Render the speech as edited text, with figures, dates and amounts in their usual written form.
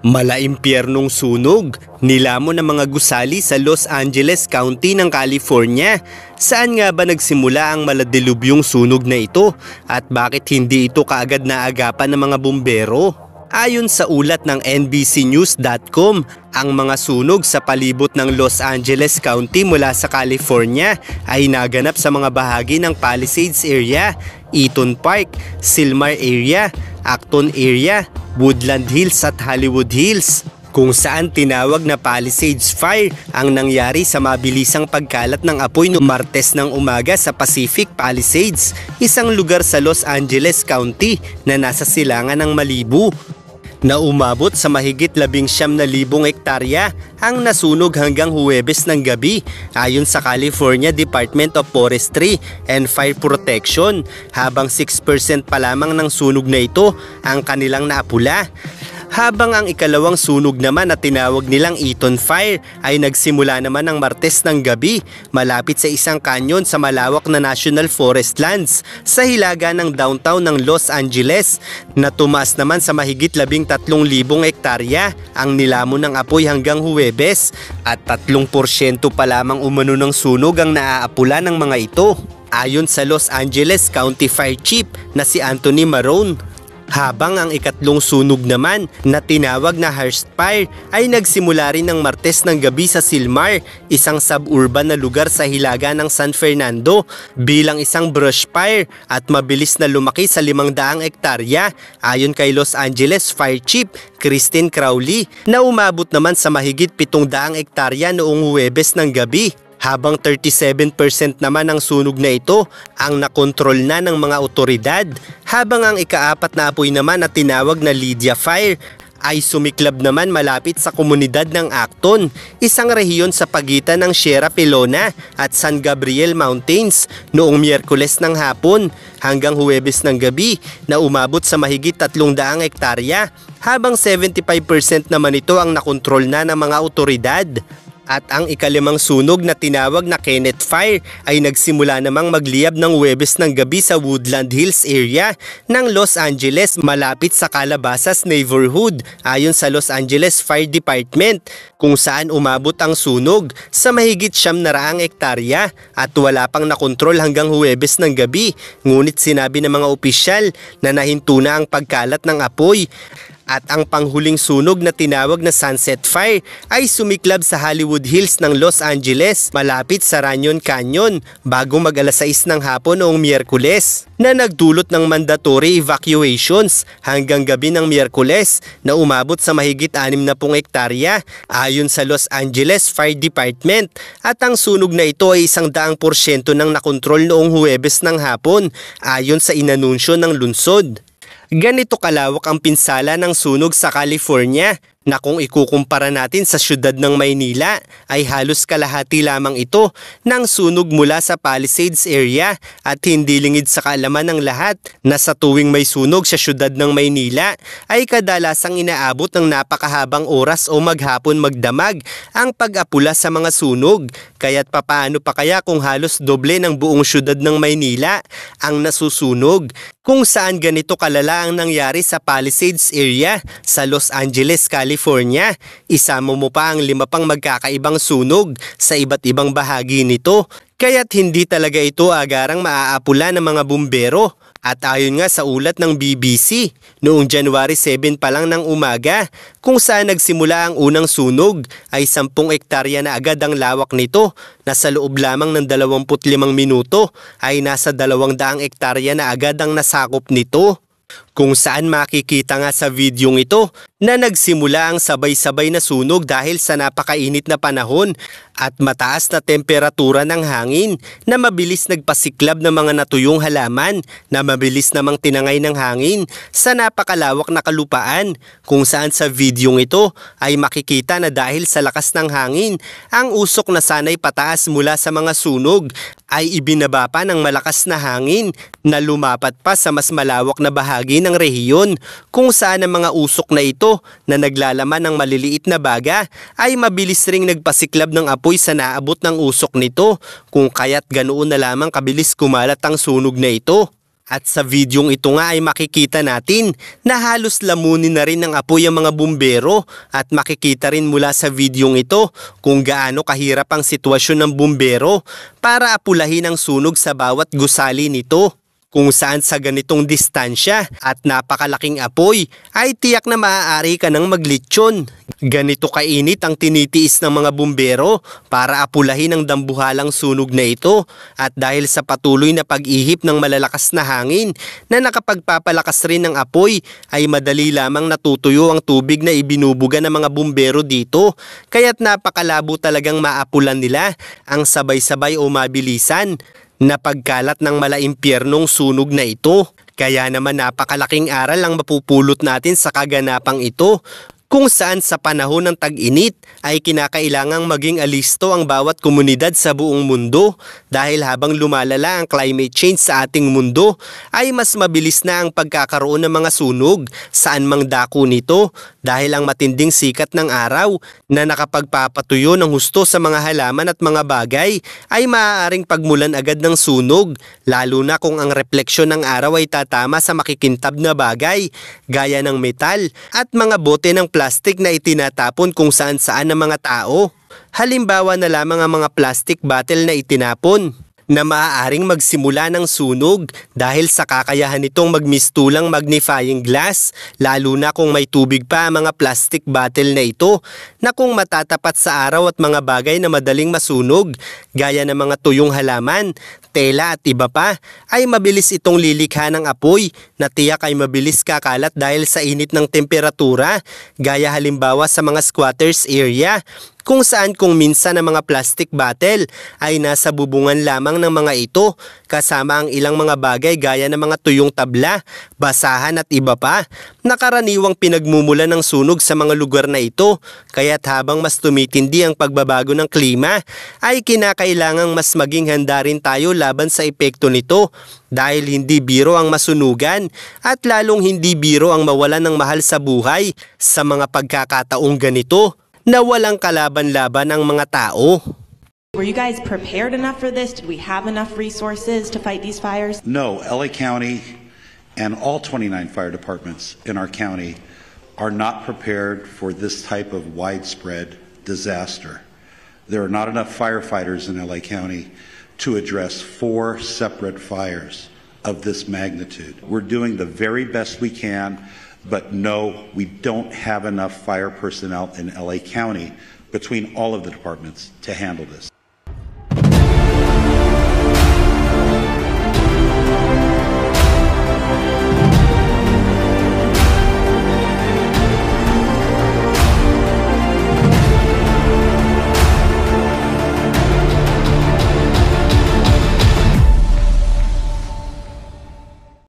Malaimpyernong sunog, nilamon ng mga gusali sa Los Angeles County ng California. Saan nga ba nagsimula ang maladilubyong sunog na ito at bakit hindi ito kaagad naagapan ng mga bumbero? Ayon sa ulat ng NBCnews.com, ang mga sunog sa palibot ng Los Angeles County mula sa California ay naganap sa mga bahagi ng Palisades area, Eaton Park, Silmar area, Acton area, Woodland Hills at Hollywood Hills, kung saan tinawag na Palisades Fire ang nangyari sa mabilisang pagkalat ng apoy noong Martes ng umaga sa Pacific Palisades, isang lugar sa Los Angeles County na nasa silangan ng Malibu, na umabot sa mahigit 19,000 hektarya ang nasunog hanggang Huwebes ng gabi ayon sa California Department of Forestry and Fire Protection, habang 6% pa lamang ng sunog na ito ang kanilang naapula. Habang ang ikalawang sunog naman na tinawag nilang Eaton Fire ay nagsimula naman ng Martes ng gabi malapit sa isang kanyon sa malawak na National Forest Lands sa hilaga ng downtown ng Los Angeles, na tumaas naman sa mahigit 13,000 hektarya ang nilamon ng apoy hanggang Huwebes, at 3% pa lamang umano ng sunog ang naaapula ng mga ito, ayon sa Los Angeles County Fire Chief na si Anthony Marone. Habang ang ikatlong sunog naman na tinawag na Hearst Fire ay nagsimula rin ng Martes ng gabi sa Silmar, isang suburban na lugar sa hilaga ng San Fernando, bilang isang brush fire at mabilis na lumaki sa 500 hektarya ayon kay Los Angeles Fire Chief Christine Crowley, na umabot naman sa mahigit 700 hektarya noong Huwebes ng gabi. Habang 37% naman ng sunog na ito ang nakontrol na ng mga otoridad, habang ang ikaapat na apoy naman na tinawag na Lydia Fire ay sumiklab naman malapit sa komunidad ng Acton, isang rehiyon sa pagitan ng Sierra Pelona at San Gabriel Mountains, noong Miyerkules ng hapon hanggang Huwebes ng gabi, na umabot sa mahigit 300 hektarya, habang 75% naman ito ang nakontrol na ng mga otoridad. At ang ikalimang sunog na tinawag na Kenneth Fire ay nagsimula namang magliyab ng Huwebes ng gabi sa Woodland Hills area ng Los Angeles malapit sa Calabasas neighborhood, ayon sa Los Angeles Fire Department, kung saan umabot ang sunog sa mahigit 700 hektarya at wala pang nakontrol hanggang Huwebes ng gabi. Ngunit sinabi ng mga opisyal na nahinto na ang pagkalat ng apoy. At ang panghuling sunog na tinawag na Sunset Fire ay sumiklab sa Hollywood Hills ng Los Angeles malapit sa Runyon Canyon bago mag-alas 6 ng hapon noong Miyerkules, na nagdulot ng mandatory evacuations hanggang gabi ng Miyerkules na umabot sa mahigit 60 hektarya ayon sa Los Angeles Fire Department. At ang sunog na ito ay 100% ng nakontrol noong Huwebes ng hapon ayon sa inanunsyo ng lungsod. Ganito kalawak ang pinsala ng sunog sa California na kung ikukumpara natin sa syudad ng Maynila ay halos kalahati lamang ito ng sunog mula sa Palisades area, at hindi lingid sa kaalaman ng lahat na sa tuwing may sunog sa syudad ng Maynila ay kadalasang inaabot ng napakahabang oras o maghapon magdamag ang pag-apula sa mga sunog. Kaya't papaano pa kaya kung halos doble ng buong syudad ng Maynila ang nasusunog, kung saan ganito kalala ang nangyari sa Palisades area sa Los Angeles, California. Isama mo pa ang 5 pang magkakaibang sunog sa iba't ibang bahagi nito, kaya't hindi talaga ito agarang maaapula ng mga bumbero. At ayon nga sa ulat ng BBC, noong January 7 pa lang ng umaga, kung saan nagsimula ang unang sunog, ay 10 hektarya na agad ang lawak nito, na sa loob lamang ng 25 minuto ay nasa 200 hektarya na agad ang nasakop nito. Kung saan makikita nga sa videong ito na nagsimula ang sabay-sabay na sunog dahil sa napakainit na panahon at mataas na temperatura ng hangin, na mabilis nagpasiklab ng mga natuyong halaman, na mabilis namang tinangay ng hangin sa napakalawak na kalupaan, kung saan sa videong ito ay makikita na dahil sa lakas ng hangin, ang usok na sanay pataas mula sa mga sunog ay ibinaba pa ng malakas na hangin na lumapat pa sa mas malawak na bahagi ng rehiyon, kung saan ang mga usok na ito na naglalaman ng maliliit na baga ay mabilis ring nagpasiklab ng apoy sa naabot ng usok nito, kung kaya't ganoon na lamang kabilis kumalat ang sunog na ito. At sa videong ito nga ay makikita natin na halos lamunin na rin ng apoy ang mga bumbero at makikita rin mula sa videong ito kung gaano kahirap ang sitwasyon ng bumbero para apulahin ang sunog sa bawat gusali nito. Kung saan sa ganitong distansya at napakalaking apoy ay tiyak na maaari ka ng maglitsyon. Ganito kainit ang tinitiis ng mga bumbero para apulahin ang dambuhalang sunog na ito at dahil sa patuloy na pag-ihip ng malalakas na hangin na nakapagpapalakas rin ng apoy ay madali lamang natutuyo ang tubig na ibinubuga ng mga bumbero dito kaya't napakalabo talagang maapulan nila ang sabay-sabay o mabilisan na pagkalat ng malaimpyernong sunog na ito. Kaya naman napakalaking aral ang mapupulot natin sa kaganapang ito kung saan sa panahon ng tag-init ay kinakailangang maging alisto ang bawat komunidad sa buong mundo dahil habang lumalala ang climate change sa ating mundo ay mas mabilis na ang pagkakaroon ng mga sunog saan mang dako nito dahil ang matinding sikat ng araw na nakapagpapatuyo ng husto sa mga halaman at mga bagay ay maaaring pagmulan agad ng sunog lalo na kung ang refleksyon ng araw ay tatama sa makikintab na bagay gaya ng metal at mga bote ng plastic na itinatapon kung saan-saan ng mga tao. Halimbawa na lamang ang mga plastic bottle na itinapon na maaaring magsimula ng sunog dahil sa kakayahan nitong magmistulang magnifying glass lalo na kung may tubig pa ang mga plastic bottle na ito na kung matatapat sa araw at mga bagay na madaling masunog gaya ng mga tuyong halaman, tela at iba pa ay mabilis itong lilikha ng apoy na tiyak ay mabilis kakalat dahil sa init ng temperatura gaya halimbawa sa mga squatters area kung saan kung minsan ang mga plastic bottle ay nasa bubungan lamang ng mga ito kasama ang ilang mga bagay gaya ng mga tuyong tabla, basahan at iba pa na karaniwang pinagmumulan ng sunog sa mga lugar na ito kaya't habang mas tumitindi ang pagbabago ng klima ay kinakailangang mas maging handa rin tayo laban sa epekto nito dahil hindi biro ang masunugan at lalong hindi biro ang mawalan ng mahal sa buhay sa mga pagkakataong ganito na walang kalaban-laban ang mga tao. Were you guys prepared enough for this? Did we have enough resources to fight these fires? No, LA County and all 29 fire departments in our county are not prepared for this type of widespread disaster. There are not enough firefighters in LA County to address 4 separate fires of this magnitude. We're doing the very best we can. But no, we don't have enough fire personnel in LA County between all of the departments to handle this.